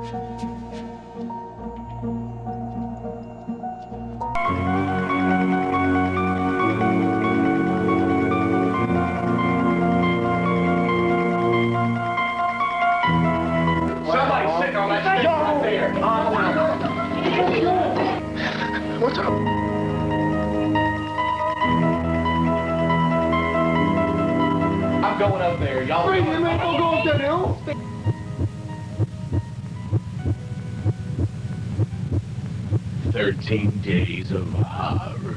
Somebody's sick on that stage right there. What's up? I'm going up there. Y'all Wait, you ain't gonna go up there now. 13 days of horror.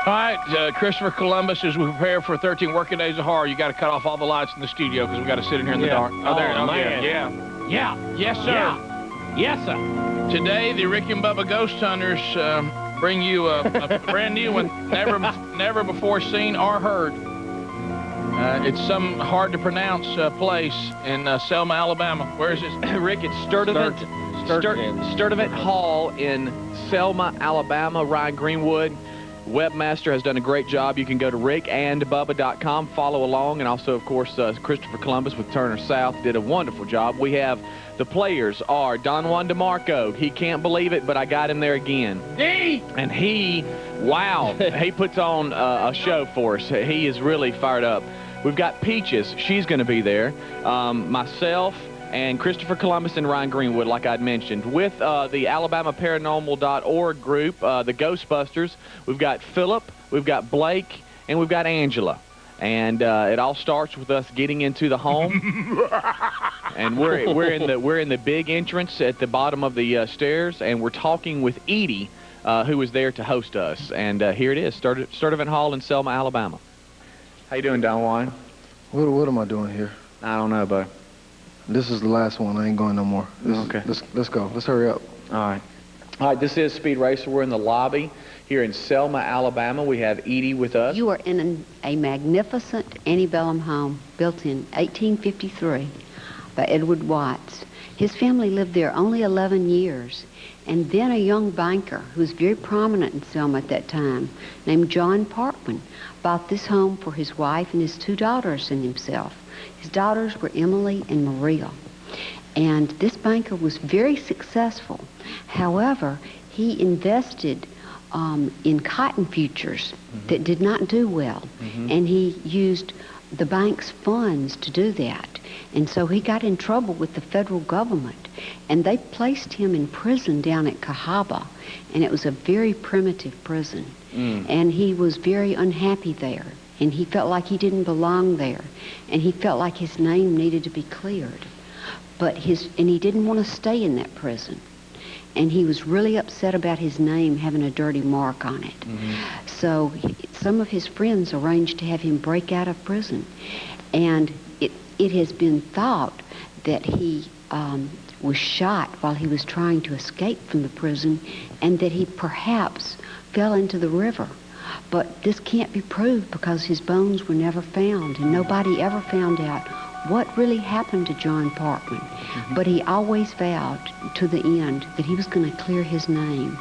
All right, Christopher Columbus, as we prepare for 13 working days of horror, you got to cut off all the lights in the studio because we got to sit in here in the dark. Oh, there. Oh, man. Yeah. Yes, sir. Yeah. Yes, sir. Today, the Rick and Bubba Ghost Hunters bring you a brand new one, never before seen or heard. It's some hard to pronounce place in Selma, Alabama. Where is it? Rick, it's Sturdivant. Sturdivant Hall in Selma, Alabama. Ryan Greenwood, webmaster, has done a great job. You can go to rickandbubba.com, follow along, and also, of course, Christopher Columbus with Turner South did a wonderful job. We have the players are Don Juan DeMarco. He can't believe it, but I got him there again. And he, wow, he puts on a show for us. He is really fired up. We've got Peaches. She's going to be there. Myself and Christopher Columbus and Ryan Greenwood, like I'd mentioned. With the AlabamaParanormal.org group, the Ghostbusters, we've got Philip, we've got Blake, and we've got Angela. And it all starts with us getting into the home. And we're in the big entrance at the bottom of the stairs, and we're talking with Edie, who was there to host us. And here it is, Sturdivant Hall in Selma, Alabama. How you doing, Don Juan? What am I doing here? I don't know, bud. This is the last one. I ain't going no more. Okay. Let's go. Let's hurry up. All right. All right, this is Speed Racer. We're in the lobby here in Selma, Alabama. We have Edie with us. You are in a magnificent antebellum home built in 1853 by Edward Watts. His family lived there only 11 years. And then a young banker who was very prominent in Selma at that time, named John Parkman, bought this home for his wife and his 2 daughters and himself. His daughters were Emily and Maria. And this banker was very successful. However, he invested in cotton futures that did not do well. And he used the bank's funds to do that. And so he got in trouble with the federal government, and they placed him in prison down at Cahaba, and it was a very primitive prison. And he was very unhappy there, and he felt like he didn't belong there, and he felt like his name needed to be cleared. And he didn't want to stay in that prison. And he was really upset about his name having a dirty mark on it. So some of his friends arranged to have him break out of prison. And it has been thought that he was shot while he was trying to escape from the prison, and that he perhaps fell into the river. But this can't be proved because his bones were never found, and nobody ever found out what really happened to John Parkman. But he always vowed to the end that he was going to clear his name.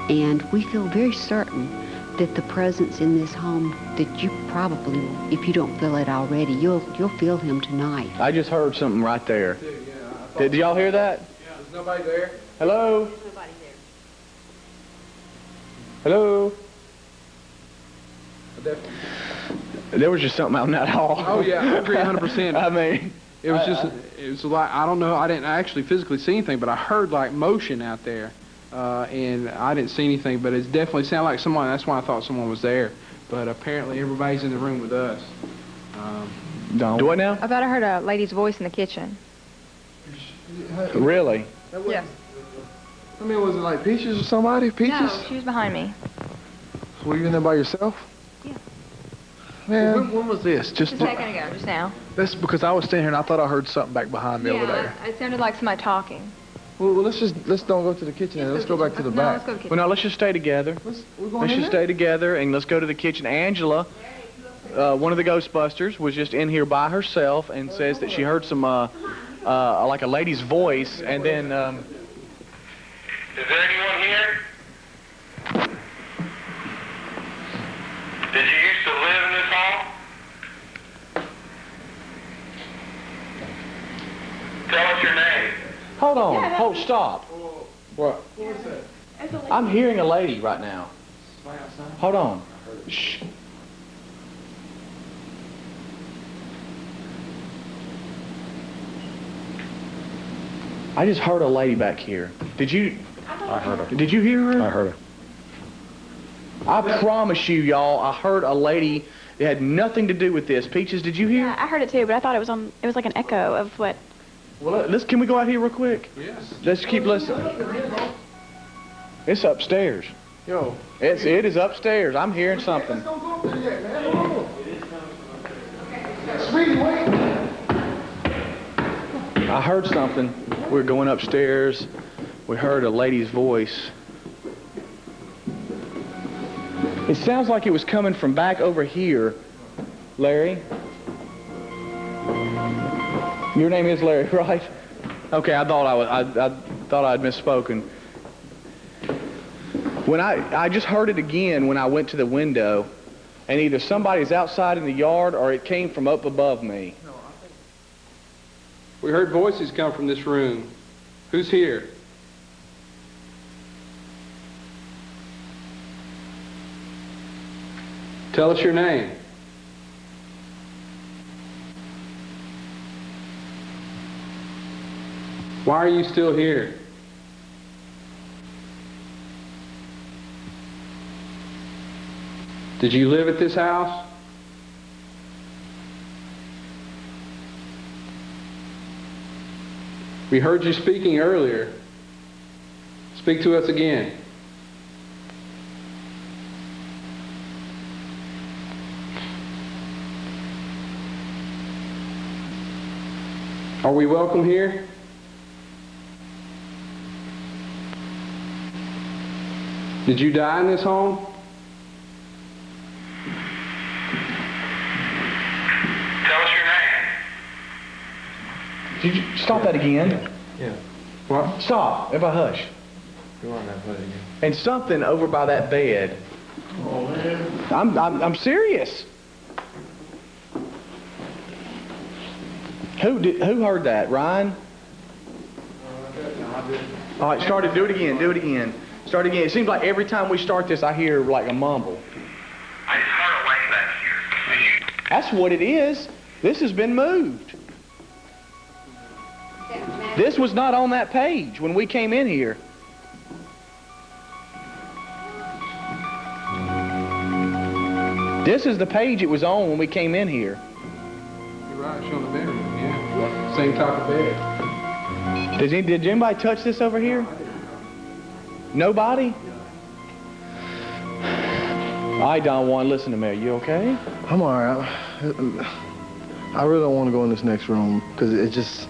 And we feel very certain that the presence in this home, that you probably, if you don't feel it already, you'll feel him tonight. I just heard something right there. Did y'all hear that? Yeah. There's nobody there? Hello? There's nobody there. Hello? Definitely. There was just something out in that hall. Oh yeah, I agree 100%. I mean, it was like, I don't know, I didn't actually physically see anything, but I heard like motion out there, and I didn't see anything, but it definitely sounded like someone. That's why I thought someone was there. But apparently everybody's in the room with us. do what now? I thought I heard a lady's voice in the kitchen. Really? Yes. I mean, was it like Peaches or somebody? Peaches? No, she was behind me. Were you in there by yourself? Yeah. Man. When was this? Just a second ago, just now. That's because I was standing here and I thought I heard something back behind me over there. It sounded like somebody talking. Well, let's don't go to the kitchen. Let's go back to the No, back. let's go to the kitchen. Well, no, let's just stay together. We're going Let's in just there? stay together, and let's go to the kitchen. Angela, one of the Ghostbusters, was just in here by herself and says that she heard some, like a lady's voice, and then... Is there anyone here? Did you used to live in this home? Tell us your name. Hold on. Hold, stop. What? What was that? I'm hearing a lady right now. Hold on. Shh. I just heard a lady back here. Did you? I heard her. Did you hear her? I heard her. I promise you, y'all, I heard a lady that had nothing to do with this. Peaches, did you hear? Yeah, I heard it too, but I thought it was like an echo of what. Well, can we go out here real quick? Yes. Let's keep listening. It's upstairs. Yo. It is upstairs. I'm hearing something. Let's don't go up there yet, man. Hold on. Sweetie, wait. I heard something. We're going upstairs. We heard a lady's voice. It sounds like it was coming from back over here. Larry? Your name is Larry, right? Okay, I thought I thought I'd misspoken. When I just heard it again when I went to the window, and either somebody's outside in the yard or it came from up above me. We heard voices come from this room. Who's here? Tell us your name. Why are you still here? Did you live at this house? We heard you speaking earlier. Speak to us again. Are we welcome here? Did you die in this home? Tell us your name. Did you stop that again? Yeah. What? Stop. Everybody hush. Go on now, play it again. And something over by that bed. Oh, man. I'm serious. Who heard that? Ryan? All right, start it. Do it again. Do it again. Start again. It seems like every time we start this, I hear like a mumble. I just heard a light back here. That's what it is. This has been moved. This was not on that page when we came in here. This is the page it was on when we came in here. You're right, it's on the bedroom, yeah. Same type of bed. Did anybody touch this over here? Nobody? All right, Don Juan, listen to me. Are you okay? I'm all right. I really don't want to go in this next room because it just,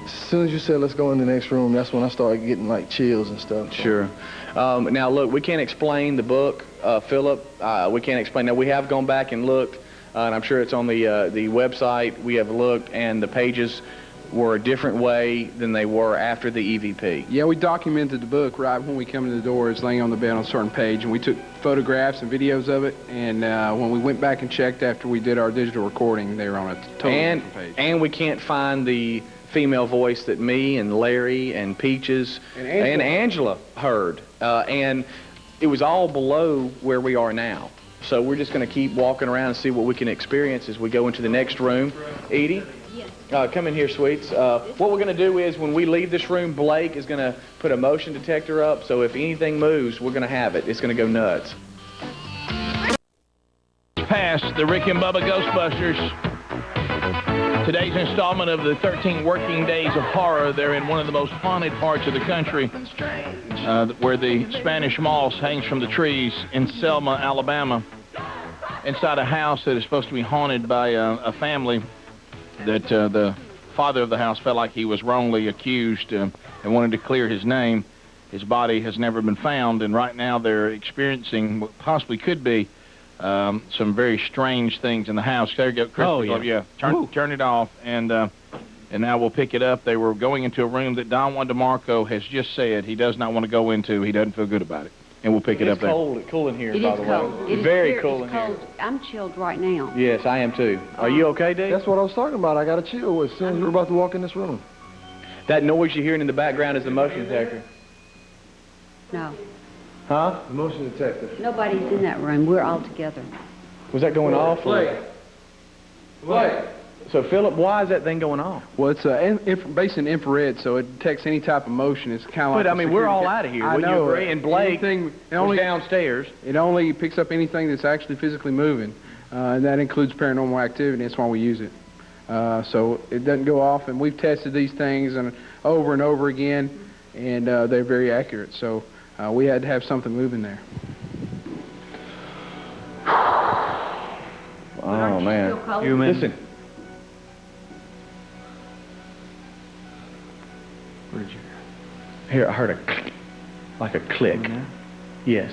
as soon as you said let's go in the next room, that's when I started getting like chills and stuff. Sure. Now, look, we can't explain the book, Philip. We can't explain that. We have gone back and looked, and I'm sure it's on the website. We have looked, and the pages were a different way than they were after the EVP. Yeah, we documented the book right when we come in the door. It's laying on the bed on a certain page, and we took photographs and videos of it. And when we went back and checked after we did our digital recording, they were on a totally different page. And we can't find the female voice that me and Larry and Peaches and Angela heard. And it was all below where we are now. So we're just going to keep walking around and see what we can experience as we go into the next room. Edie? Come in here, sweets. What we're going to do is when we leave this room, Blake is going to put a motion detector up, so if anything moves, we're going to have it. It's going to go nuts. Past the Rick and Bubba Ghostbusters. Today's installment of the 13 Working Days of Horror. They're in one of the most haunted parts of the country, where the Spanish moss hangs from the trees in Selma, Alabama, inside a house that is supposed to be haunted by a family that the father of the house felt like he was wrongly accused and wanted to clear his name. His body has never been found, and right now they're experiencing what possibly could be some very strange things in the house. There you go, Chris. Oh, yeah. Turn it off, and now we'll pick it up. They were going into a room that Don Juan DeMarco has just said he does not want to go into. He doesn't feel good about it. and we'll pick it up It's there. cool in here, It by is the cold. way. It is Very cool in cold. here. I'm chilled right now. Yes, I am too. Are you okay, Dave? That's what I was talking about. I got to chill as soon as we're about to walk in this room. That noise you're hearing in the background is the motion detector. No. Huh? The motion detector. Nobody's in that room. We're all together. Was that going off? Play. So, Philip, why is that thing going off? Well, it's based in infrared, so it detects any type of motion. It's kind of like. But, I mean, we're all security out of here. I Wouldn't know. you agree? And Blake Anything, was downstairs. It only picks up anything that's actually physically moving, and that includes paranormal activity. That's why we use it. So it doesn't go off, and we've tested these things over and over again, and they're very accurate. So we had to have something moving there. Oh, man. Listen. Here, I heard a click, like a click. Yes.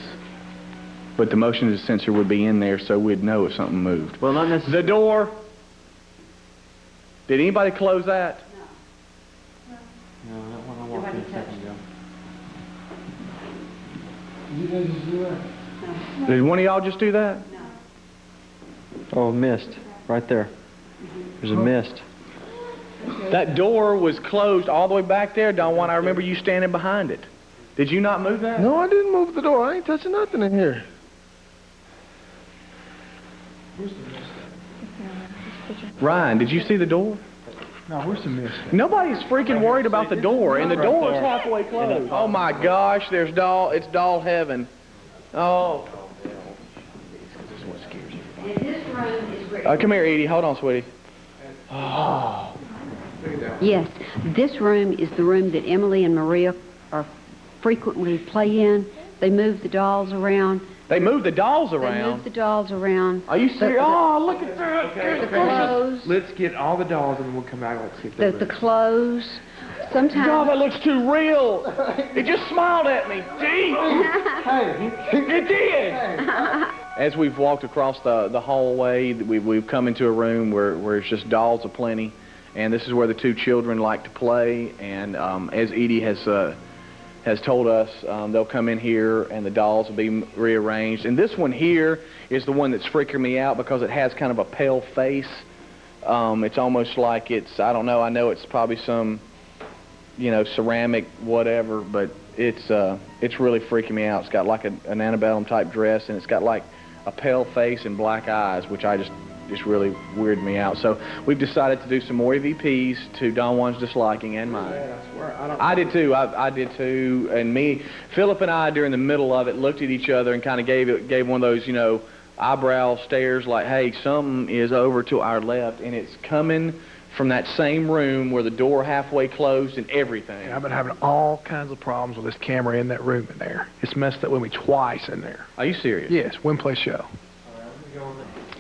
But the motion sensor would be in there, so we'd know if something moved. Well, not necessarily. The door. Did anybody close that? No, that one I walked in a second ago. You guys just do that? Did one of y'all just do that? Oh, mist. Right there. There's a mist. That door was closed all the way back there, Don Juan. I remember you standing behind it. Did you not move that? No, I didn't move the door. I ain't touching nothing in here. Ryan, did you see the door? No, where's the mist? Nobody's freaking worried about the door, and the door is halfway closed. Oh my gosh, it's doll heaven. Oh. And this room is where... Come here, Edie. Hold on, sweetie. Oh. Yes, this room is the room that Emily and Maria are frequently play in. They move the dolls around. They move the dolls They around? move the dolls around. Are you serious? Oh, look at that. The clothes. Let's get all the dolls and then we'll come back and see if they're The clothes. Sometimes... God, that looks too real. It just smiled at me. Jeez. It did. As we've walked across the hallway, we've come into a room where it's just dolls aplenty. And this is where the two children like to play. And as Edie has told us, they'll come in here and the dolls will be rearranged. And this one here is the one that's freaking me out because it has kind of a pale face. It's almost like it's, I don't know, I know it's probably some, ceramic whatever, but it's really freaking me out. It's got like an antebellum type dress, and it's got like a pale face and black eyes, which I just really weirded me out. So we've decided to do some more EVPs to Don Juan's disliking and mine. I did too. I did too. And Philip and I, during the middle of it, looked at each other and kind of gave one of those, eyebrow stares, like, hey, something is over to our left, and it's coming from that same room where the door halfway closed and everything. I've been having all kinds of problems with this camera in that room in there. It's messed up with me twice in there. Are you serious? Yes, win-play show.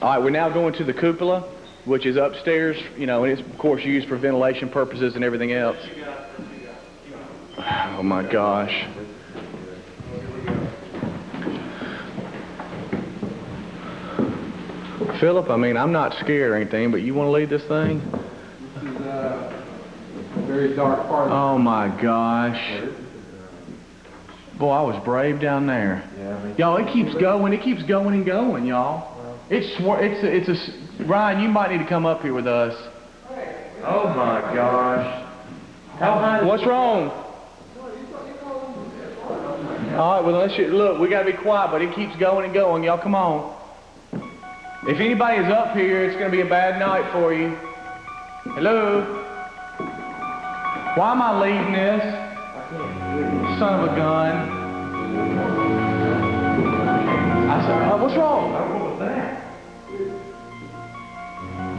All right, we're now going to the cupola, which is upstairs, and it's, of course, used for ventilation purposes and everything else. Oh, my gosh. Philip, I'm not scared or anything, but you want to lead this thing? This is a very dark part of the Oh, my gosh. Boy, I was brave down there. Y'all, it keeps going and going, y'all. Ryan, you might need to come up here with us. Oh my gosh. How high? What's wrong? All right, well, look, we gotta be quiet, but it keeps going and going. Y'all, come on. If anybody is up here, it's gonna be a bad night for you. Hello? Why am I leading this? Son of a gun. I said, what's wrong? What was that?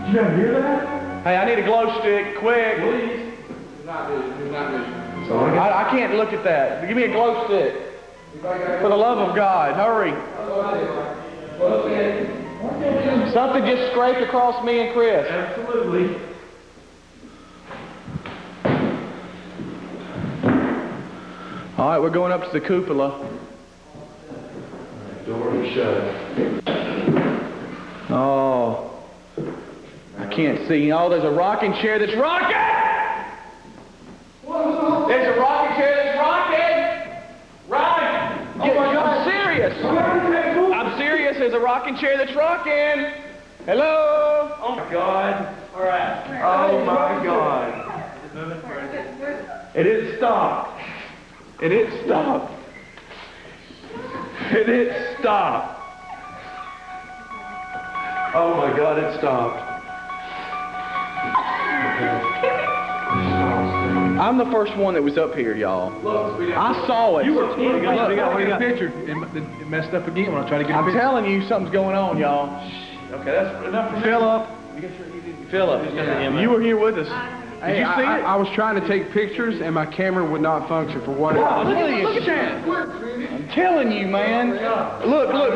Did you ever hear that? Hey, I need a glow stick, quick. Please. It's not vision. I can't look at that. Give me a glow stick. For the love of God, hurry. Something just scraped across me and Chris. Absolutely. All right, we're going up to the cupola. Door is shut. Oh, I can't see. Oh, there's a rocking chair that's rocking! There's a rocking chair that's rocking! Right! Oh my God, I'm serious? There's a rocking chair that's rocking. Hello? Oh my God. All right. Oh my God. It is stopped. It is stopped. It is stopped. Oh my God, it stopped. I'm the first one that was up here, y'all. I saw it. You were we got a picture. It messed up again when I tried to get a I'm picture. telling you, something's going on, y'all. Okay, that's enough for me. Philip, you were here with us. Did you see it? I was trying to take pictures, and my camera would not function for what. Look at that. I'm telling you, man. Look. Let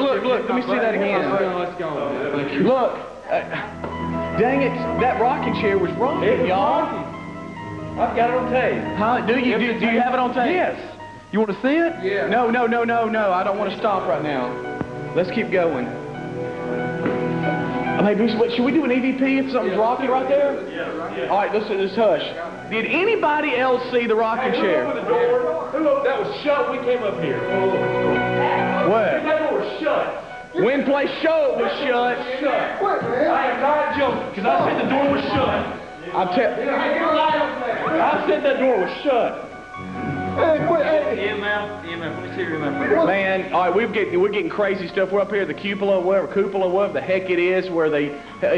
me see that again. Let's go. Look. Dang it. That rocking chair was rocking, y'all. I've got it on tape. Huh? Do you have it on tape? Yes. You want to see it? Yeah. No. I don't want to stop right now. Let's keep going. Maybe should we do an EVP if something's rocking right there? Yeah. All right, let's hush. Did anybody else see the rocking chair? Open the door. That was shut. We came up here. What? That door was shut. When place show it was shut. I am not joking, because I said the door was shut. I said that door was shut. EMF, let me see your EMF. Man, all right, we're getting crazy stuff. We're up here at the Cupola, whatever the heck it is, where they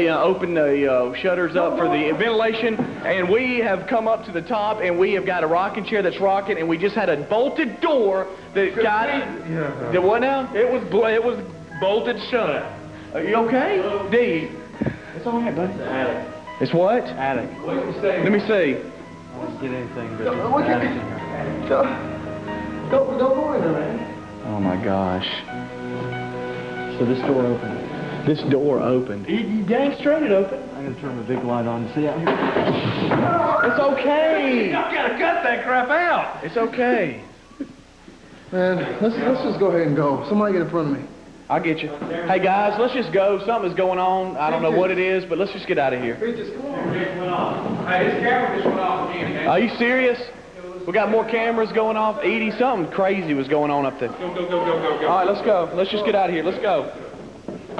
open the shutters up for the ventilation. And we have come up to the top, and we have got a rocking chair that's rocking, and we just had a bolted door that got. What now? It was bolted shut. Are you okay, D? It's all right, buddy. Attic. It's what? Attic. Let me see. I won't get anything but Don't go in there, man. Oh my gosh. So this door opened. This door opened. You dang straight it opened. I'm going to turn the big light on and see out here. It's okay. I've got to cut that crap out. It's okay. Man, let's just go ahead and go. Somebody get in front of me. I'll get you. Hey guys, let's just go. Something's going on. I don't know what it is, but let's just get out of here. Hey, his camera just went off again. Are you serious? We got more cameras going off. Edie, something crazy was going on up there. Go. All right, let's go. Let's just get out of here. Let's go.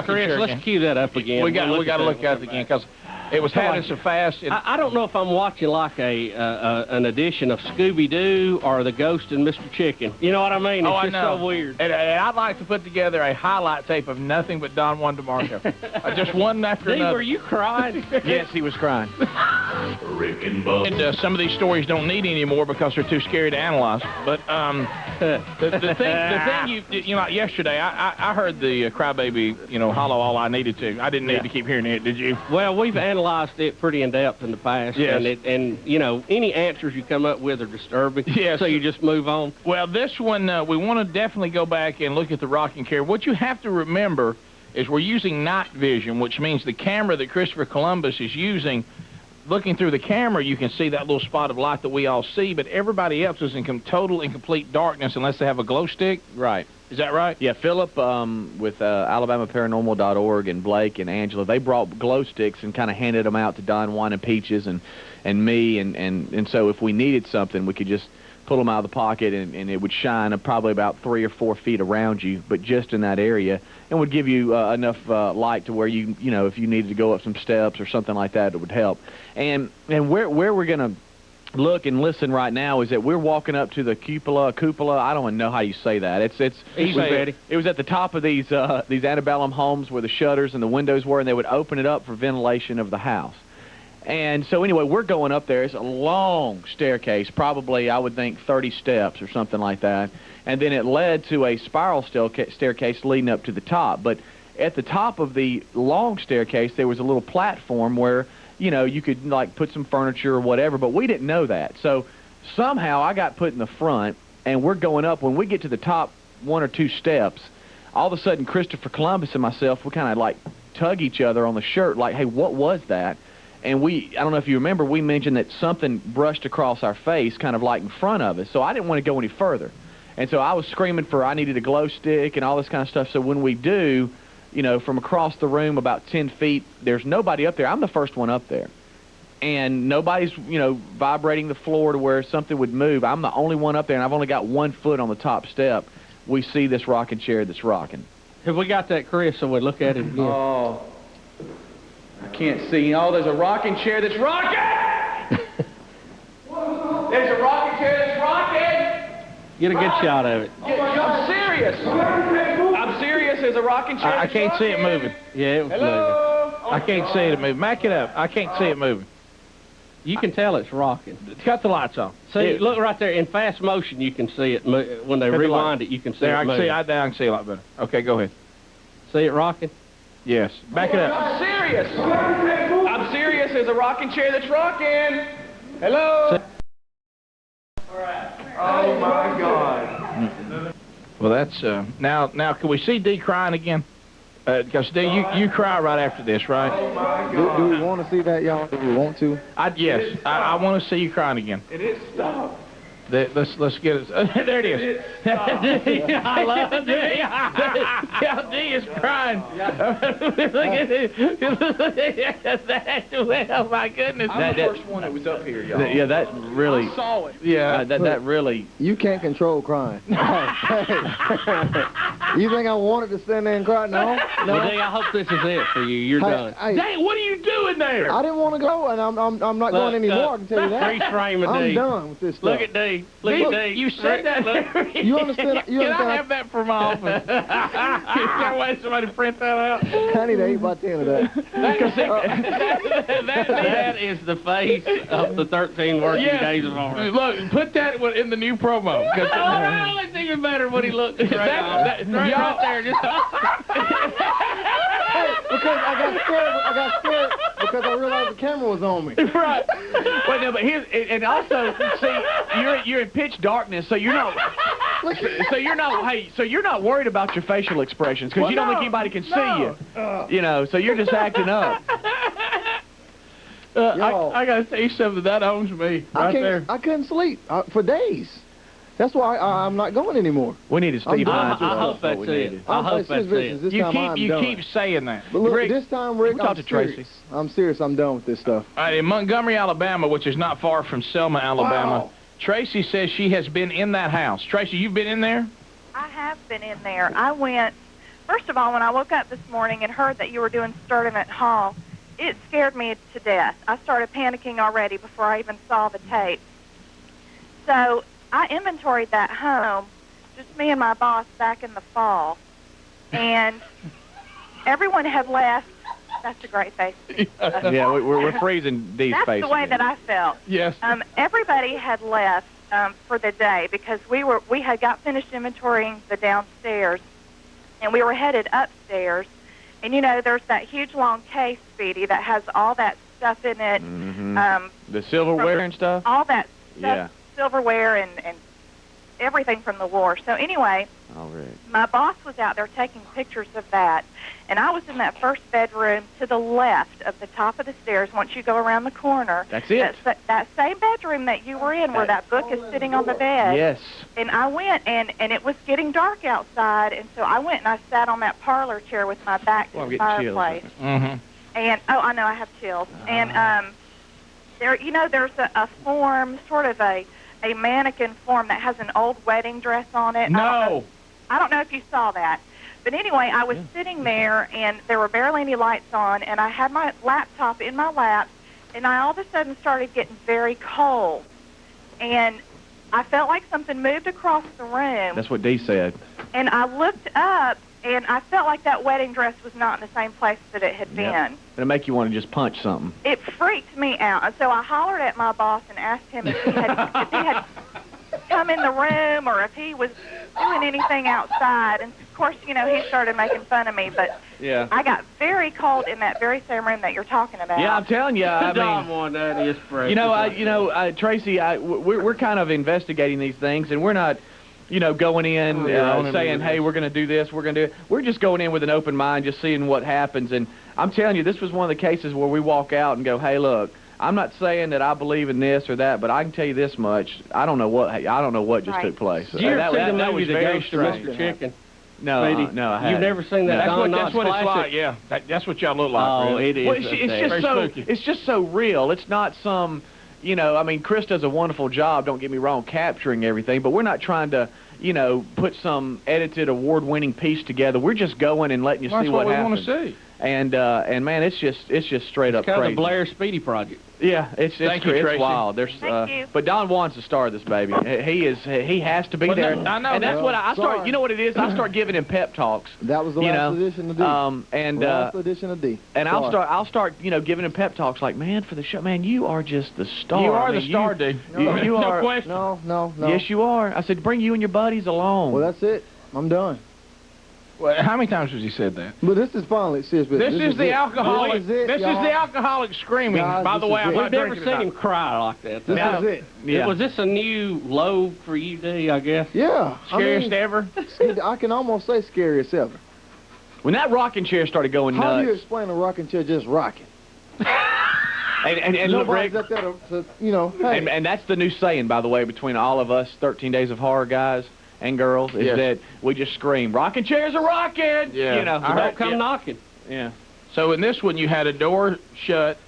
Chris, let's cue that up again. We got to look at it again because it was happening so fast. I don't know if I'm watching like an edition of Scooby-Doo or The Ghost and Mr. Chicken. You know what I mean? It's just so weird. And I'd like to put together a highlight tape of nothing but Don Juan DeMarco. Just one after Steve, another. were you crying? Yes, he was crying. Rick and Bubba. And some of these stories don't need any more because they're too scary to analyze. But the thing you know, like yesterday, I heard the crybaby, hollow all I needed to. I didn't need to keep hearing it, did you? Well, we've analyzed it pretty in depth in the past. Yes. And any answers you come up with are disturbing. Yes. So you just move on. Well, this one, we want to definitely go back and look at the rocking chair. What you have to remember is we're using night vision, which means the camera that Christopher Columbus is using, looking through the camera, you can see that little spot of light that we all see, but everybody else is in total and complete darkness unless they have a glow stick. Right. Is that right? Yeah, Philip with AlabamaParanormal.org and Blake and Angela, they brought glow sticks and kind of handed them out to Don Juan and Peaches and me, and so if we needed something, we could just pull them out of the pocket and it would shine probably about 3 or 4 feet around you, but just in that area, and would give you enough light to where if you needed to go up some steps or something like that, it would help. And where we're going to look and listen right now is that we're walking up to the cupola. I don't even know how you say that. It's Easy, Betty. It was at the top of these antebellum homes where the shutters and the windows were, and they would open it up for ventilation of the house. And so anyway, we're going up there. It's a long staircase, probably I would think 30 steps or something like that. And then it led to a spiral staircase leading up to the top. But at the top of the long staircase, there was a little platform where you could like put some furniture or whatever, but we didn't know that. So somehow I got put in the front, and we're going up. When we get to the top 1 or 2 steps, all of a sudden Christopher Columbus and myself, we kind of like tug each other on the shirt, like, hey, what was that? And I don't know if you remember, we mentioned that something brushed across our face, kind of like in front of us. So I didn't want to go any further. And so I was screaming I needed a glow stick and all this kind of stuff. So when we do, from across the room about 10 feet, there's nobody up there. I'm the first one up there. And nobody's, vibrating the floor to where something would move. I'm the only one up there, and I've only got 1 foot on the top step. We see this rocking chair that's rocking. Have we got that, Chris, so we look at it again? Oh. I can't see. Oh, there's a rocking chair that's rocking! There's a rocking chair that's rocking! Get a good shot of it. I'm serious. I'm serious. There's a rocking chair. I can't see it moving. Yeah, it was moving. I can't see it moving. Back it up. I can't see it moving. You can tell it's rocking. Cut the lights on. See, look right there. In fast motion, you can see it. When they rewind it, you can see there, it I can moving. see. I can see a lot better. Okay, go ahead. See it rocking? Yes. Back it up. I'm serious. I'm serious. There's a rocking chair that's rocking. Hello. Oh my God. Well, that's now. Can we see Dee crying again? Because Dee, you cry right after this, right? Oh my God. Do we want to see that, y'all? Do we want to? Yes. I want to see you crying again. It is stop. Let's get it. There it is. I love Dee. Yeah, Dee is crying. Look at that. Oh my goodness. I'm the first one that was up here, y'all. Yeah, that really. I saw it. Yeah, that really. You can't control crying. You think I wanted to stand there and cry? No. Well, Dee, I hope this is it for you. You're done. Dang, what are you doing there? I didn't want to go, and I'm not going anymore. I can tell you that. Freeze frame of I'm Dee. done with this stuff. Look at Dee. Look at Dee. You said that. You understand? You Can understand? I have that for my office? Can I wait somebody to print that out? I need 8 by 10 of that. That is the face of the 13 working days of ours. Look, put that in the new promo. Oh, it's even better when he looks right there. Just Because I got scared because I realized the camera was on me. Right. But no, but here's and also see you're in pitch darkness, so you're not. So you're not worried about your facial expressions because you don't think anybody can see you. You know, so you're just acting up. I gotta tell you something that owns me there. I couldn't sleep for days. That's why I'm not going anymore. We need to Steve Hines. I hope that's it. I hope that's it. You keep saying that. But look, Rick, this time, Rick, talk to Tracy. serious. I'm serious. I'm done with this stuff. All right, in Montgomery, Alabama, which is not far from Selma, Alabama, Tracy says she has been in that house. Tracy, you've been in there? I have been in there. I went, first of all, when I woke up this morning and heard that you were doing Sturdivant Hall, it scared me to death. I started panicking already before I even saw the tape. So I inventoried that home, just me and my boss, back in the fall, and everyone had left. That's a great face. Yeah, we're freezing Dee's face. That's the way that I felt. Yes. Everybody had left for the day because we had got finished inventorying the downstairs, and we were headed upstairs. And you know, there's that huge long case, Speedy, that has all that stuff in it. Mm-hmm. The silverware and stuff. All that stuff, yeah. Silverware and everything from the war. So anyway, my boss was out there taking pictures of that, and I was in that first bedroom to the left of the top of the stairs. Once you go around the corner, that's it. That same bedroom that you were in, where that book is sitting on the bed. Yes. And I went, and it was getting dark outside, and so I went and I sat on that parlor chair with my back to the fireplace. Mm-hmm. And I know I have chills. And there, you know, there's a form, sort of a mannequin form that has an old wedding dress on it. No. I don't know if you saw that. But anyway, I was sitting there, and there were barely any lights on, and I had my laptop in my lap, and I all of a sudden started getting very cold. And I felt like something moved across the room. That's what Dee said. And I looked up, and I felt like that wedding dress was not in the same place that it had been. It'll make you want to just punch something. It freaked me out. And so I hollered at my boss and asked him if he had come in the room or if he was doing anything outside. And, of course, you know, he started making fun of me. But I got very cold in that very same room that you're talking about. Yeah, I'm telling you. I mean, that is fresh. You know, Tracy, we're kind of investigating these things, and we're not, you know, going in saying, hey, we're going to do this, we're going to do it. We're just going in with an open mind, just seeing what happens. And I'm telling you, this was one of the cases where we walk out and go, hey, look, I'm not saying that I believe in this or that, but I can tell you this much: I don't know what just took place. Did you ever see the movie The Ghost of Mr. Chicken? No, no, I haven't. You've never seen that? That's what it's like. Yeah, that's what y'all look like. Oh, really. it is. Well, it's just so real. It's not some, you know, I mean, Chris does a wonderful job, don't get me wrong, capturing everything, but we're not trying to, you know, put some edited award-winning piece together. We're just going and letting you see what happens. That's what we want to see. And man, it's just straight up Kind crazy. of the Blair Speedy Project. Yeah, it's wild. There's Thank you. but Don Juan's the star of this baby. He has to be there. I know. And that's what I start. You know what it is? I start giving him pep talks. That was the last edition of D. Last edition of D. And I'll start, you know, giving him pep talks like, man, for the show, man, you are just the star. You are the star, dude. You are. No question. No. Yes, you are. I said, bring you and your buddies along. Well, that's it. I'm done. Well, how many times has he said that? But this is finally serious. This is the alcoholic. This is the alcoholic screaming. Guys, by the way, I'm not We've never drinking seen tonight. him cry like that. This is it. Yeah. Was this a new low for you, D, I guess? Yeah. Scariest ever? I can almost say scariest ever. When that rocking chair started going How do you nuts, explain a rocking chair just rocking? and look, Rick, Nobody's up there to you know, hey. and that's the new saying, by the way, between all of us 13 Days of Horror guys and girls, is Yes. that we just scream, rocking chairs are rocking! Yeah. You know, I Don't come knocking. Yeah. So in this one, you had a door shut,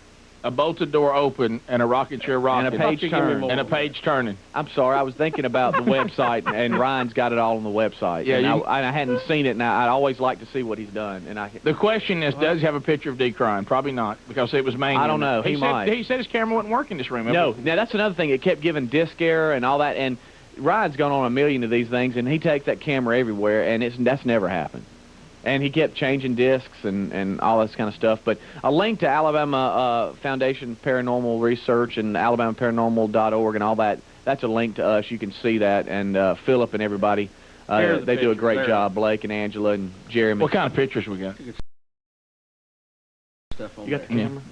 a bolted door open, and a rocking chair rocking. And a page turn. And a page turning. I'm sorry, I was thinking about the website, and Ryan's got it all on the website. Yeah, and I hadn't seen it, and I'd always like to see what he's done. And The question is, does he have a picture of D crying? Probably not, because it was mainly. I don't know. He might. He said his camera wouldn't work in this room. No, now that's another thing. It kept giving disc error and all that, and Ryan's gone on a million of these things, and he takes that camera everywhere, and that's never happened. And he kept changing discs and all this kind of stuff. But a link to Alabama Foundation Paranormal Research and alabamaparanormal.org and all that, that's a link to us. You can see that. And Philip and everybody, they do a great job. Blake and Angela and Jeremy. What kind of pictures we got? You got the camera?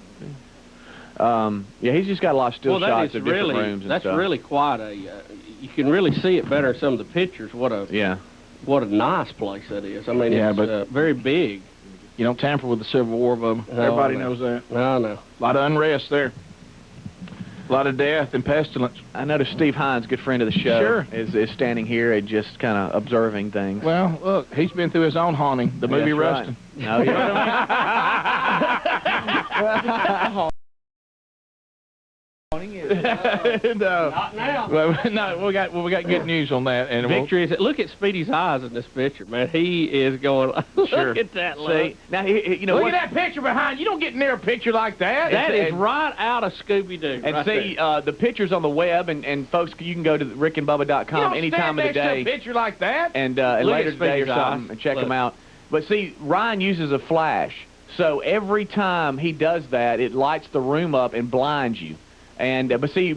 Yeah, he's just got a lot of still shots of different rooms and that's stuff. really quite a. You can really see it better in some of the pictures. What a nice place that is. I mean, it's very big. You don't tamper with the Civil War, Bubba. No, Everybody no. knows that. No. A lot of unrest there. A lot of death and pestilence. I noticed Steve Hines, good friend of the show, is standing here and just kind of observing things. Well, look, he's been through his own haunting, the movie That's Rustin. Right. No, yeah. No. Not now. Well, no, we got good news on that. And Victory is. Look at Speedy's eyes in this picture, man. He is going. Sure. Look at that. See, now you know look what? at that picture behind. You don't get near a picture like that. That is right out of Scooby-Doo. And right see, there. the pictures on the web, and folks, you can go to rickandbubba.com any time of the day. A picture like that. And Look later at today or Speedy's something, eyes. and check Look. them out. But see, Ryan uses a flash, so every time he does that, it lights the room up and blinds you. And but see,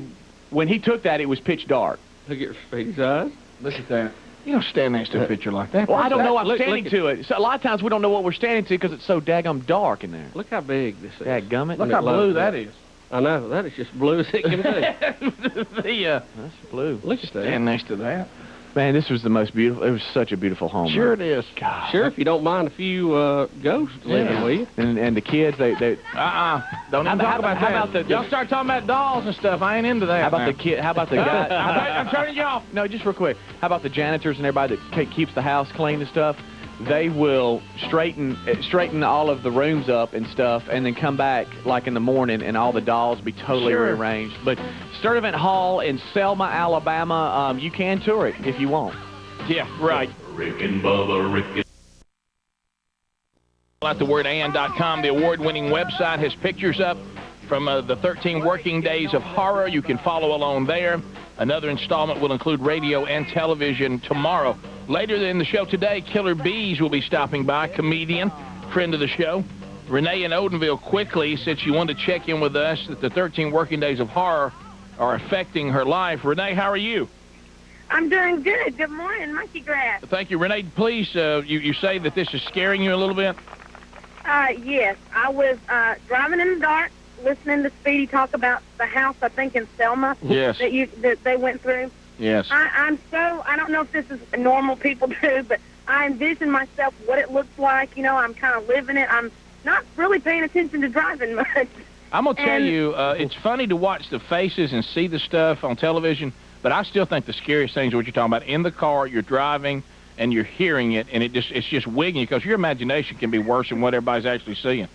when he took that, it was pitch dark. Look at Speedy's eyes. Look at that. You don't stand next to a picture like that. Well, I don't know. I'm Look standing at- to it. So a lot of times we don't know what we're standing to because it's so daggum dark in there. Look how big this is. Dadgummit. Look how blue that is. I know. That is just blue as it can be. That's blue. Look at that. Stand next to that. Man, this was the most beautiful. It was such a beautiful home. Sure man. it is. God. Sure, if you don't mind a few ghosts living with you. And the kids, they Don't even How talk about about that. the- Y'all start talking about dolls and stuff. I ain't into that. how about now. the kid? How about the guy? I'm turning you off. No, just real quick. How about the janitors and everybody that keeps the house clean and stuff? They will straighten all of the rooms up and stuff, and then come back like in the morning, and all the dolls be totally Sure. rearranged. But Sturdivant Hall in Selma, Alabama, you can tour it if you want. Yeah, right. Rick and Bubba, Rick and At thewordand.com, the award-winning website has pictures up from the 13 working days of horror. You can follow along there. Another installment will include radio and television tomorrow. Later in the show today, Killer Bees will be stopping by, comedian, friend of the show. Renee in Odenville quickly said she wanted to check in with us that the 13 working days of horror are affecting her life. Renee, how are you? I'm doing good. Good morning, monkey grass. Thank you. Renee, please, you say that this is scaring you a little bit? Yes, I was driving in the dark, listening to Speedy talk about the house, I think in Selma. Yes. That they went through. Yes. I don't know if this is normal people do, but I envision myself what it looks like. You know, I'm kind of living it. I'm not really paying attention to driving much. I'm going to tell you, it's funny to watch the faces and see the stuff on television, but I still think the scariest thing is what you're talking about. In the car, you're driving, and you're hearing it, and it's just wigging you, because your imagination can be worse than what everybody's actually seeing.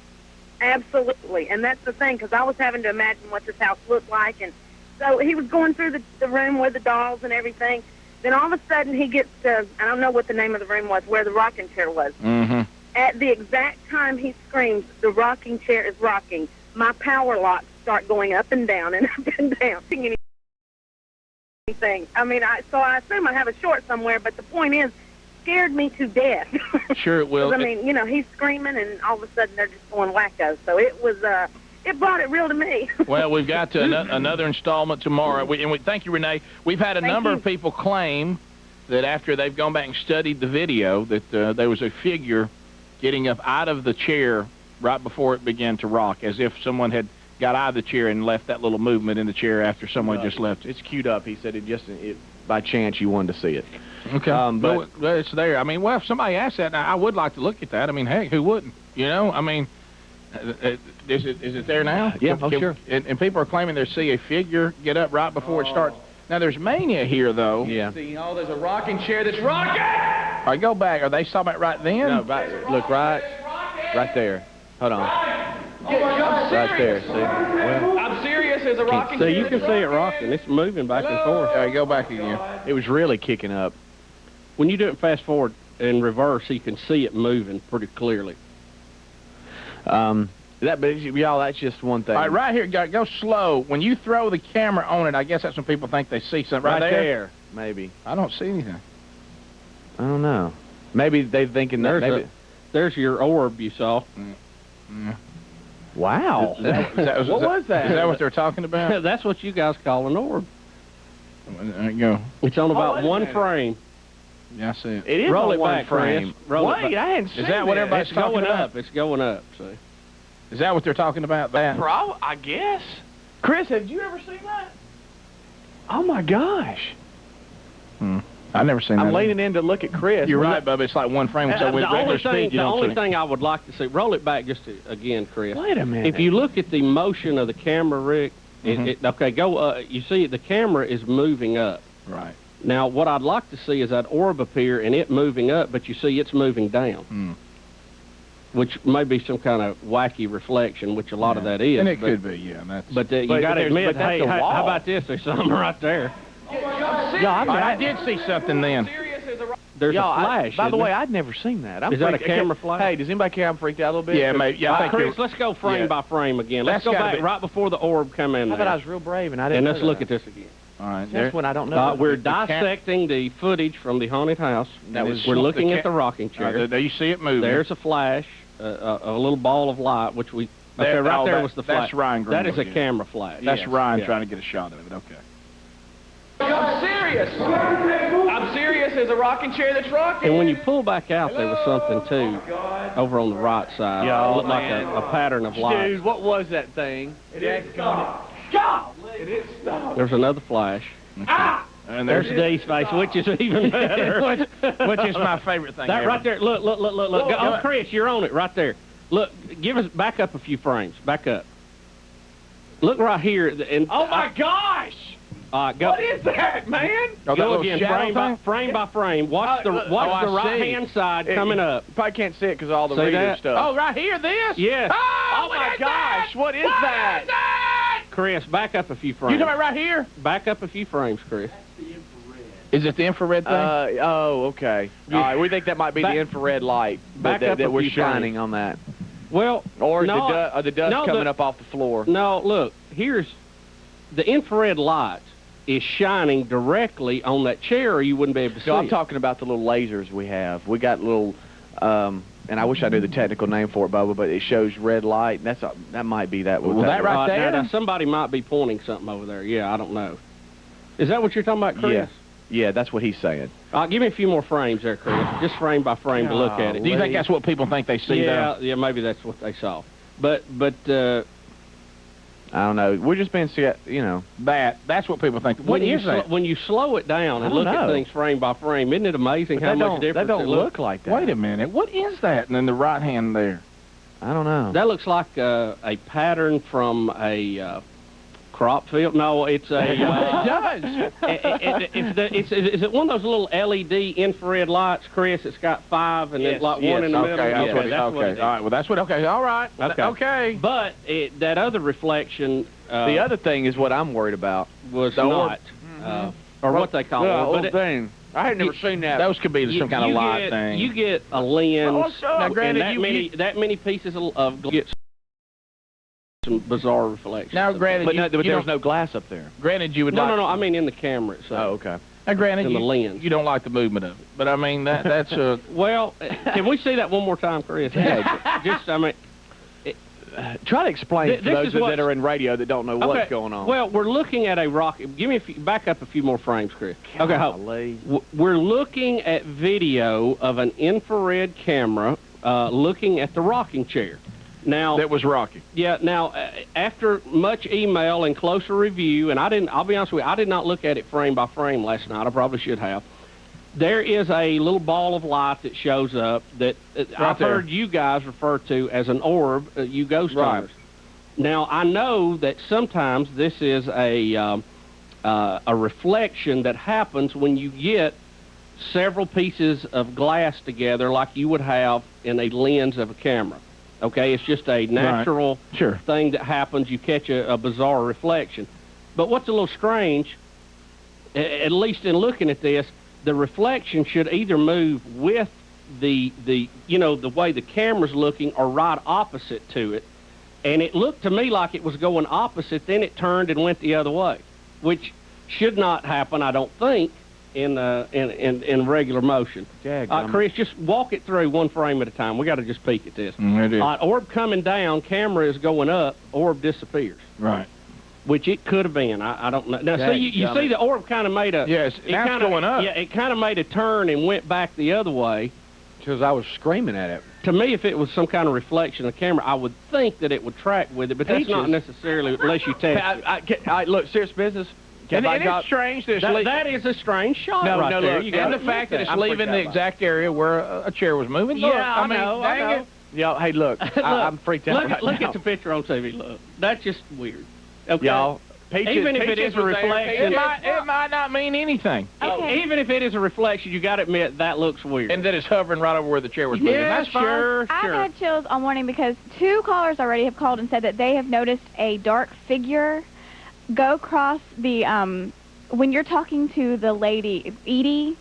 Absolutely, and that's the thing, because I was having to imagine what this house looked like, and So he was going through the room with the dolls and everything. Then all of a sudden he gets to, I don't know what the name of the room was, where the rocking chair was. Mm-hmm. At the exact time he screams, the rocking chair is rocking, my power locks start going up and down and up and down. Anything. I mean, so I assume I have a short somewhere, but the point is, scared me to death. Sure it will. I mean, you know, he's screaming and all of a sudden they're just going wacko. So it was, it brought it real to me. Well, we've got another installment tomorrow. Thank you, Renee. We've had a number of people claim that after they've gone back and studied the video that there was a figure getting up out of the chair right before it began to rock, as if someone had got out of the chair and left that little movement in the chair after someone just left. It's queued up. He said by chance you wanted to see it. Okay. But it's there. I mean, well, if somebody asked that, I would like to look at that. I mean, heck, who wouldn't? You know, I mean, is it there now? Yeah, sure. And people are claiming they see a figure get up right before it starts. Now, there's mania here, though. Yeah. See, there's a rocking chair that's rocking! All right, go back. Are they talking about right then? No, look, right there. Hold on. Right there, see? Well, I'm serious, there's a rocking chair. So you can see it rocking. It's moving back and forth. All right, go back again. It was really kicking up. When you do it fast forward in reverse, you can see it moving pretty clearly. But y'all, that's just one thing. All right, right here, go slow. When you throw the camera on it, I guess that's when people think they see something. Right there? Maybe. I don't see anything. I don't know. Maybe they're thinking that. There's your orb you saw. Wow. What was that? Is that what they're talking about? That's what you guys call an orb. There you go. It's on about one frame. Yeah, I see it. It is Roll on it one back, frame. Roll Wait, it back. I hadn't seen Is that what everybody's It's talking going about? up. It's going up. See. Is that what they're talking about? That? I guess. Chris, have you ever seen that? Oh my gosh. I've never seen that. I'm leaning in to look at Chris. You're right, Bubba. It's like one frame. So with regular speed, you don't see. The only thing I would like to see, roll it back just again, Chris. Wait a minute. If you look at the motion of the camera, Rick, okay, go. You see the camera is moving up. Right. Now, what I'd like to see is that orb appear and it moving up, but you see it's moving down. Which may be some kind of wacky reflection, which a lot of that is. And it could be, yeah. But you got to admit, hey, how about this? There's something right there. Yeah, I did see something then. There's a flash. By the way, I'd never seen that. Is that a camera flash? Hey, does anybody care I'm freaked out a little bit? Yeah, mate. Yeah, I think Chris, let's go frame by frame again. Let's go back right before the orb come in there. I thought I was real brave, and I didn't. And let's look at this again. All right. That's when I don't know. We're dissecting the footage from the haunted house. We're looking at the rocking chair. There you see it moving. There's a flash, a little ball of light, which we... Okay, right there was the flash. That's Ryan Green. That is a camera flash. That's Ryan trying to get a shot of it. Okay. I'm serious. I'm serious. There's a rocking chair that's rocking. And when you pull back out, there was something, too, over on the right side. It looked like a pattern of light. Dude, what was that thing? It is stop. It is stop. There's another flash. Ah! And there's Dee's face, which is even better. which is my favorite thing. That right there. Look. Oh, Chris, you're on it right there. Look, back up a few frames. Back up. Look right here. And oh my gosh! Go. What is that, man? Go again, frame by frame. Watch the right-hand side coming up. You probably can't see it because of all the reader stuff. Oh, right here, this? Yes. Oh my gosh, what is that? Chris, back up a few frames. You talking about right here? Back up a few frames, Chris. Is it the infrared thing? Oh, okay. All right, we think that might be the infrared light that we're shining on that. Well, or the dust coming up off the floor. No, look, here's the infrared light is shining directly on that chair, or you wouldn't be able to see I'm talking about the little lasers we have. We got little, and I wish I knew the technical name for it, Bubba, but it shows red light. And that might be that. Well, that right there? Now, somebody might be pointing something over there. Yeah, I don't know. Is that what you're talking about, Chris? Yeah, that's what he's saying. Give me a few more frames there, Chris. Just frame by frame to look at it. Do you think that's what people think they see, though? Yeah, maybe that's what they saw. But I don't know. We're just being, that's what people think. What is that? When you slow it down and look at things frame by frame, isn't it amazing how much difference that don't look like that? Wait a minute. What is that? And then the right hand there. I don't know. That looks like a pattern from a crop field. No, it's a... it does. Is it one of those little LED infrared lights, Chris? It's got 5 and then like 1 in the middle. Okay, all right. Well, that's what. Okay, all right. Okay. But that other reflection The other thing is what I'm worried about. Was the not, or what they call the it. thing. I had never seen that. Those could be some kind of light thing. You get a lens, now, granted, and that many pieces of get some bizarre reflections. Now, granted, but there's no glass up there. Granted, you would No, I mean in the camera itself. Oh, okay. Now, granted, in the lens. You don't like the movement of it, but I mean that's a. Well, can we see that one more time, Chris? Yeah. Just I mean. Try to explain for those that are in radio that don't know what's going on. Well, we're looking at a rocket. Give me back up a few more frames, Chris. Okay, we're looking at video of an infrared camera looking at the rocking chair. Now that was rocking. Yeah. Now, after much email and closer review, and I'll be honest with you, I did not look at it frame by frame last night. I probably should have. There is a little ball of light that shows up that I've heard you guys refer to as an orb, you ghost hunters. Now, I know that sometimes this is a reflection that happens when you get several pieces of glass together like you would have in a lens of a camera. Okay, it's just a natural thing that happens. You catch a bizarre reflection. But what's a little strange, at least in looking at this, the reflection should either move with the way the camera's looking or right opposite to it. And it looked to me like it was going opposite, then it turned and went the other way, which should not happen, I don't think, in regular motion. Chris, just walk it through one frame at a time. We got to just peek at this. Orb coming down, camera is going up, orb disappears. Right. Which it could have been. I don't know. Now, see, you see the orb kind of made a... Yes, now it's going up. Yeah, it kind of made a turn and went back the other way. Because I was screaming at it. To me, if it was some kind of reflection of the camera, I would think that it would track with it, but that's not necessarily unless you test it. Look, serious business. And it's strange that that is a strange shot right there. Look, and the fact that it's leaving the exact area where a chair was moving. Look, I know. Dang it. Y'all, hey, look, I'm freaked out. Look at the picture on TV. Look, that's just weird. Okay. Y'all. Even if it is a reflection, it might not mean anything. Okay. Even if it is a reflection, you got to admit that looks weird. And that it's hovering right over where the chair was moving. Yeah, that's fine. I've had chills all morning because 2 callers already have called and said that they have noticed a dark figure go across the when you're talking to the lady Edie.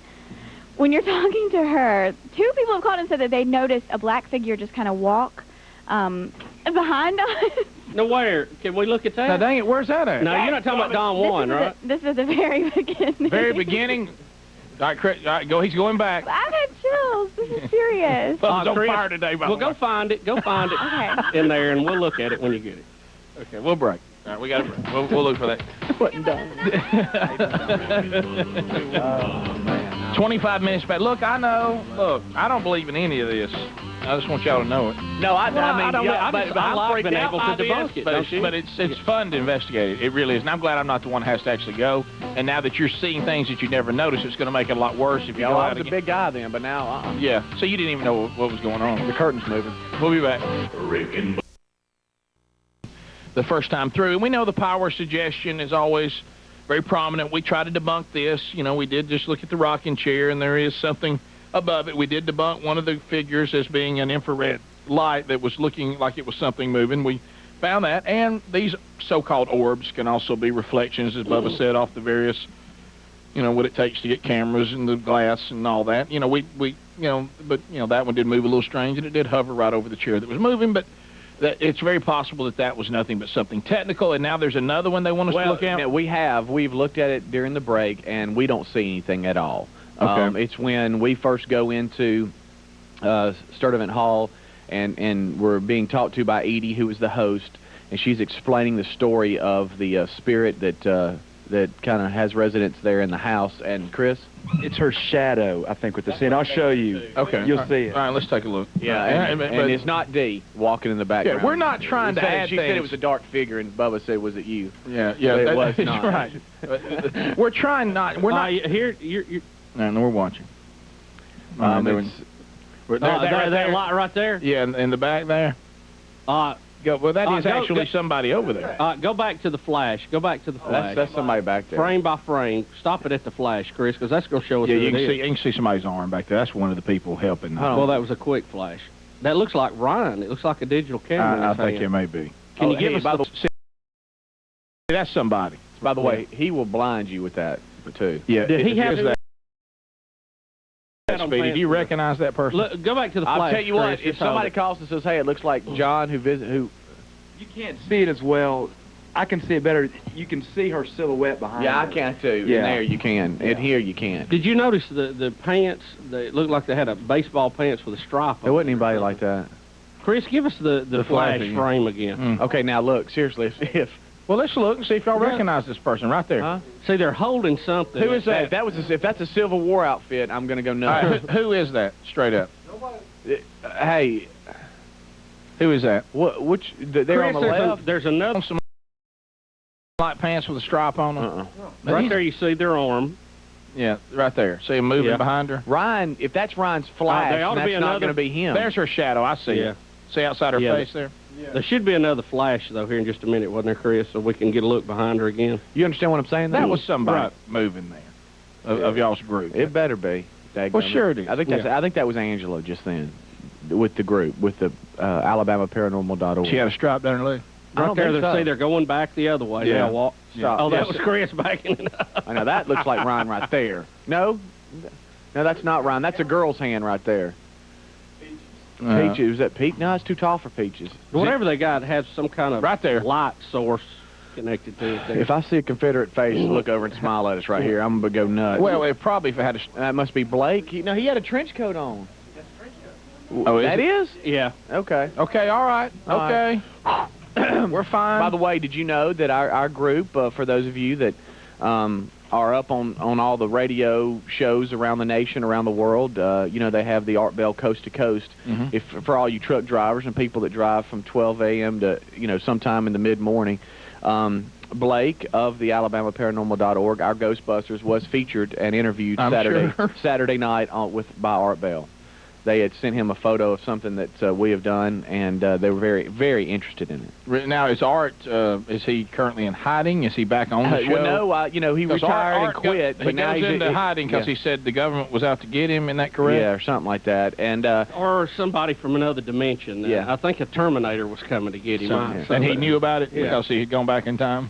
When you're talking to her, 2 people have called and said that they noticed a black figure just kind of walk behind us. No, where? Can we look at that? Now, dang it, where's that at? No, you're not talking about Don Juan, right? This is the very beginning. Very beginning? All right, Chris, all right, go. He's going back. I've had chills. This is serious. Bubba's on fire today, by the way. Go find it. Go find it in there, and we'll look at it when you get it. Okay, we'll break. All right, we got to break. We'll look for that. Wasn't done. 25 minutes back. Look, I know. Look, I don't believe in any of this. I just want y'all to know it. No, I mean, I like being able to debunk it, but it's fun to investigate it. It really is. And I'm glad I'm not the one who has to actually go. And now that you're seeing things that you never noticed, it's going to make it a lot worse if you go out I was a big guy then, but now, Yeah, so you didn't even know what was going on. The curtain's moving. We'll be back. The first time through. And we know the power suggestion is always very prominent. We try to debunk this. You know, we did just look at the rocking chair, and there is something above it. We did debunk one of the figures as being an infrared light that was looking like it was something moving. We found that, and these so-called orbs can also be reflections, as Bubba said, off the various, what it takes to get cameras and the glass and all that. But that one did move a little strange, and it did hover right over the chair that was moving, but it's very possible that was nothing but something technical, and now there's another one they want us to look at? We've looked at it during the break, and we don't see anything at all. Okay. It's when we first go into Sturdivant Hall, and we're being talked to by Edie, who is the host, and she's explaining the story of the spirit that kind of has residence there in the house. And Chris? It's her shadow, I think, with the scene. I'll show you. Okay. You'll see it. All right, let's take a look. Yeah, and it's not Dee walking in the background. Yeah, we're not trying to add She things. said it was a dark figure, and Bubba said, was it you? Yeah, But it was that's not. right. We're trying not. We're not. Here, you're... No, we're watching. That light right there? Yeah, in the back there. That is actually somebody over there. Go back to the flash. Go back to the flash. That's somebody back there. Frame by frame. Stop it at the flash, Chris, because that's going to show us. Yeah, you can see somebody's arm back there. That's one of the people helping. Well, that was a quick flash. That looks like Ryan. It looks like a digital camera. I think it may be. Can you give us the That's somebody. By the way, he will blind you with that, too. Yeah. Did he have that? on Speedy, pants? do you recognize that person? Look, go back to the flash. I'll tell you what, Chris, if somebody calls and says, hey, it looks like John who You can't see it as well. I can see it better. You can see her silhouette behind Yeah, her. I can, too. Yeah. In there you can. Yeah. In here you can. Did you notice the pants? They looked like they had a baseball pants with a stripe on There wasn't anybody like that. Chris, give us the flash flashing. frame again. Okay, now look, seriously, if well, let's look and see if y'all recognize this person right there. Huh? See, they're holding something. who is that? If that's a Civil War outfit, I'm going to go All nuts. right, who is that? Straight up. Hey, Who is that? which? They're on the Chris, left. there's another. Some light pants with a stripe on them. Right there, you see their arm. Yeah, right there. See him moving Yeah. behind her. Ryan, if that's Ryan's flash, they ought to that's be not another- going to be him. There's her shadow. I see Yeah. it. See outside her Yeah. face there? There should be another flash, though, here in just a minute, wasn't there, Chris? So we can get a look behind her again. You understand what I'm saying? That was somebody Right. moving there of y'all's group. It better be. Well, sure it is. I think that's. Yeah. I think that was Angela just then, with the group, with the AlabamaParanormal.org. She had a stripe down her leg. I Right don't there, think so. see, they're going back the other way. Yeah. Now walk. Stop. Oh, that Yes. was Chris backing it up. I know that looks like Ryan right there. No, that's not Ryan. That's a girl's hand right there. Peaches. Is that Peach? No, it's too tall for Peaches. Whatever they got has some kind of Right there. light source connected to it. There. If I see a Confederate face look over and smile at us right here, I'm gonna go nuts. Well, it probably if it had a... That must be Blake. He had a trench coat on. Oh, is That it? is? Yeah. Okay. Okay, all right. All Okay. We're fine. By the way, did you know that our group, for those of you that are up on all the radio shows around the nation, around the world, they have the Art Bell Coast to Coast. Mhm. If for all you truck drivers and people that drive from 12 a.m. to, sometime in the mid-morning, Blake of the AlabamaParanormal.org, our Ghostbusters, was featured and interviewed I'm sure. Saturday night by Art Bell. They had sent him a photo of something that we have done, and they were very, very interested in it. Now, is Art, is he currently in hiding? Is he back on the show? Well, no, he 'Cause retired Art and quit, he but now goes he's into hiding because he said the government was out to get him. Isn't that correct? Yeah, or something like that. And Or somebody from another dimension. Yeah. I think a Terminator was coming to get him. And he knew about it Yeah. because he had gone back in time,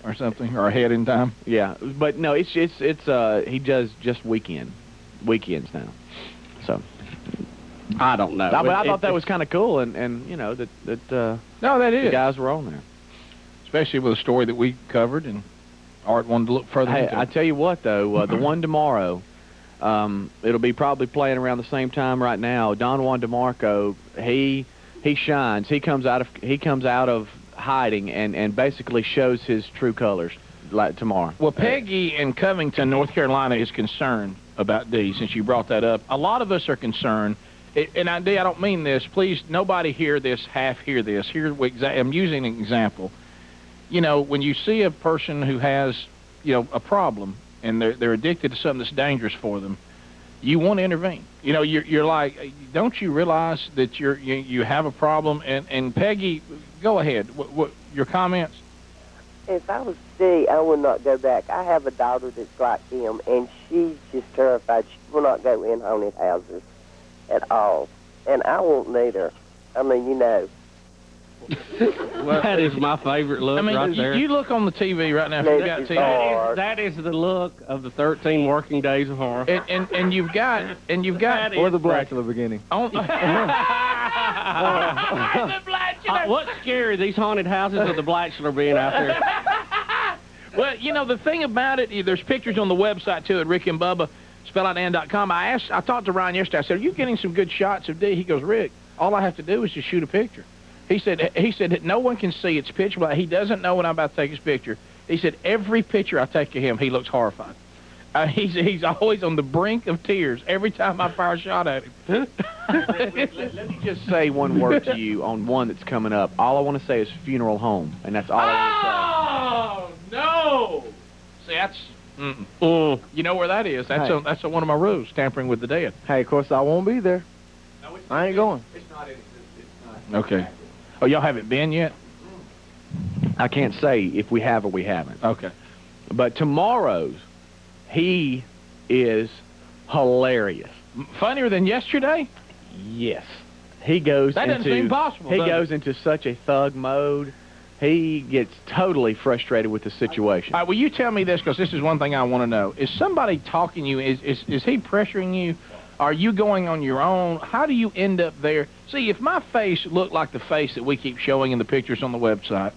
or something, or ahead in time. yeah, but no, it's he does just weekends now. So I don't know. but I thought that was kind of cool, and that No, that the is. guys were on there. Especially with a story that we covered, and Art wanted to look further Hey, into I it. tell you what, though, the one tomorrow, it'll be probably playing around the same time right now. Don Juan DeMarco, he shines. He comes out of hiding and basically shows his true colors like tomorrow. Well, Peggy in Covington, North Carolina, is concerned about Dee, since you brought that up. A lot of us are concerned. Dee, I don't mean this. Please, nobody hear this, half hear this. I'm using an example. When you see a person who has, a problem, and they're addicted to something that's dangerous for them, you want to intervene. You're like, don't you realize that you have a problem? And Peggy, go ahead. What your comments? If I was Dee, I would not go back. I have a daughter that's like him, and she's just terrified. She will not go in haunted houses at all. And I won't neither. I mean, Well, that is my favorite look right there. You look on the TV right now. If you've got TV. That is the look of the 13 working days of horror. And you've got Or the Bachelor beginning. What's scary, these haunted houses or the Bachelor being out there? Well, the thing about it, there's pictures on the website, too, at Rick and Bubba, spelloutand.com. I talked to Ryan yesterday. I said, are you getting some good shots of Dee? He goes, Rick, all I have to do is just shoot a picture. He said that no one can see it's pitch black. He doesn't know when I'm about to take his picture. He said every picture I take of him, he looks horrified. He's always on the brink of tears every time I fire a shot at him. Let me just say one word to you on one that's coming up. All I want to say is funeral home, and that's all I want to say. Oh, no! See, that's... You know where that is. That's that's one of my rules, tampering with the dead. Hey, of course, I won't be there. I ain't going. It's not. Okay. Oh, y'all haven't been yet? I can't say if we have or we haven't. Okay. But tomorrow's, he is hilarious. Funnier than yesterday? Yes. He goes That doesn't seem possible, He does goes into such a thug mode. he gets totally frustrated with the situation. All right, will you tell me this, because this is one thing I want to know. Is somebody talking to you? Is he pressuring you? Are you going on your own? How do you end up there? See, if my face looked like the face that we keep showing in the pictures on the website,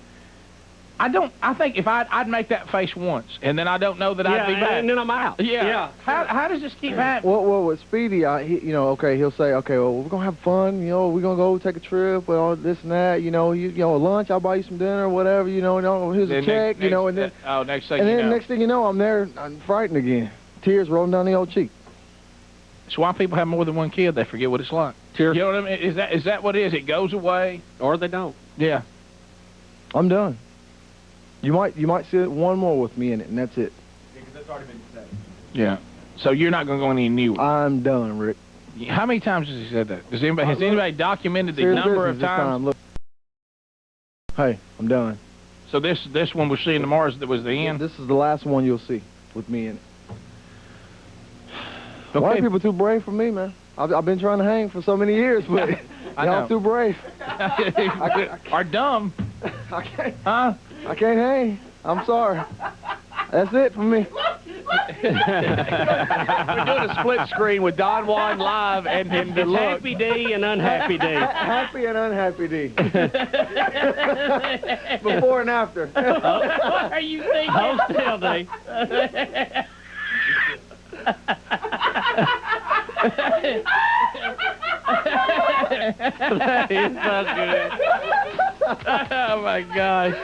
I think if I'd make that face once, and then I don't know that I'd be back. And then I'm out. Yeah. How does this keep happening? Well, with Speedy, he'll say, okay, well, we're gonna have fun. You know, we're gonna go take a trip, and all this and that. You know, lunch. I'll buy you some dinner, or whatever. You know, here's a check. Next thing you know, I'm there, I'm frightened again. Tears rolling down the old cheek. That's why people have more than one kid. They forget what it's like. Sure. You know what I mean? Is that what it is? It goes away, or they don't. Yeah. I'm done. You might see one more with me in it, and that's it. Yeah, because that's already been said. Yeah. So you're not going to go any new? I'm done, Rick. How many times has he said that? Has anybody documented the number of times? Look. Hey, I'm done. So this one we're seeing tomorrow was the end? This is the last one you'll see with me in it. Okay. White people too brave for me, man. I've been trying to hang for so many years, but y'all too brave. Are dumb. I can't. Huh? I can't hang. I'm sorry. That's it for me. We're doing a split screen with Don Juan live and the look. Happy D and unhappy D. Happy and unhappy D. Before and after. What are you thinking? Hold still, D. That is so good. Oh my gosh.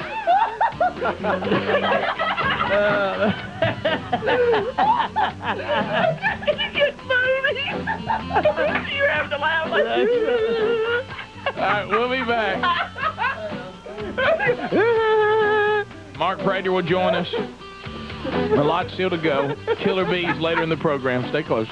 You're having to laugh like All right, we'll be back. Mark Prater will join us. A lot still to go. Killer bees later in the program. Stay close.